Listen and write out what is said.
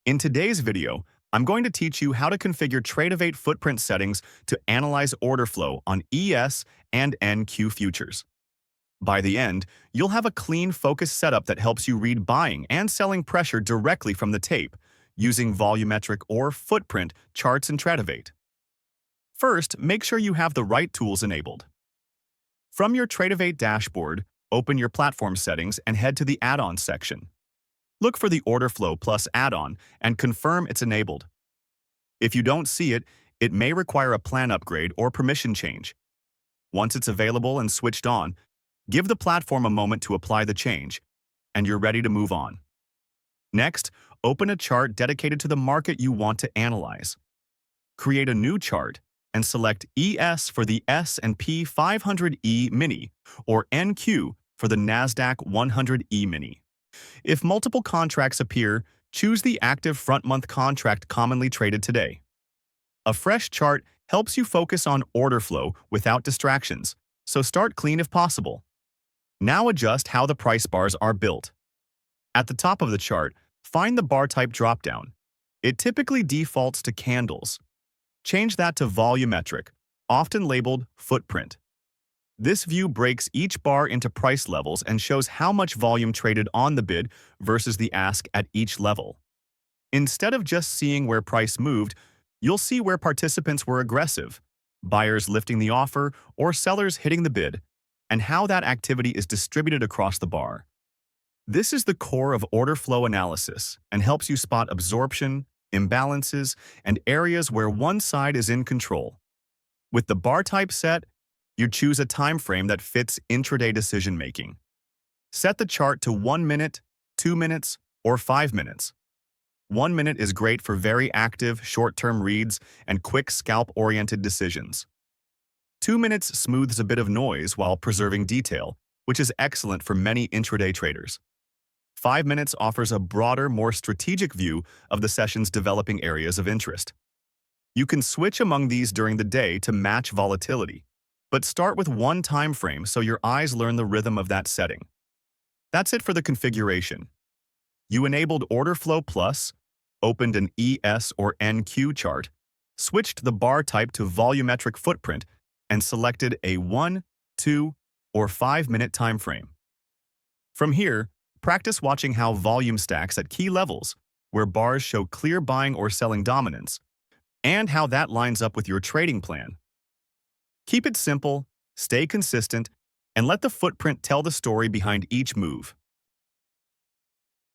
In today's video, I'm going to teach you how to configure Tradovate footprint settings to analyze order flow on ES and NQ futures. By the end, you'll have a clean, focused setup that helps you read buying and selling pressure directly from the tape, using volumetric or footprint charts in Tradovate. First, make sure you have the right tools enabled. From your Tradovate dashboard, open your platform settings and head to the add-ons section. Look for the Orderflow Plus add-on and confirm it's enabled. If you don't see it, it may require a plan upgrade or permission change. Once it's available and switched on, give the platform a moment to apply the change, and you're ready to move on. Next, open a chart dedicated to the market you want to analyze. Create a new chart and select ES for the S&P 500E Mini or NQ for the NASDAQ 100E Mini. If multiple contracts appear, choose the active front-month contract commonly traded today. A fresh chart helps you focus on order flow without distractions, so start clean if possible. Now adjust how the price bars are built. At the top of the chart, find the bar type dropdown. It typically defaults to candles. Change that to volumetric, often labeled footprint. This view breaks each bar into price levels and shows how much volume traded on the bid versus the ask at each level. Instead of just seeing where price moved, you'll see where participants were aggressive, buyers lifting the offer or sellers hitting the bid, and how that activity is distributed across the bar. This is the core of order flow analysis and helps you spot absorption, imbalances, and areas where one side is in control. With the bar type set, you choose a time frame that fits intraday decision-making. Set the chart to 1 minute, 2 minutes, or 5 minutes. 1 minute is great for very active, short-term reads and quick scalp-oriented decisions. 2 minutes smooths a bit of noise while preserving detail, which is excellent for many intraday traders. 5 minutes offers a broader, more strategic view of the session's developing areas of interest. You can switch among these during the day to match volatility, but start with one time frame so your eyes learn the rhythm of that setting. That's it for the configuration. You enabled Orderflow Plus, opened an ES or NQ chart, switched the bar type to volumetric footprint, and selected a 1, 2, or 5-minute time frame. From here, practice watching how volume stacks at key levels, where bars show clear buying or selling dominance, and how that lines up with your trading plan. Keep it simple, stay consistent, and let the footprint tell the story behind each move.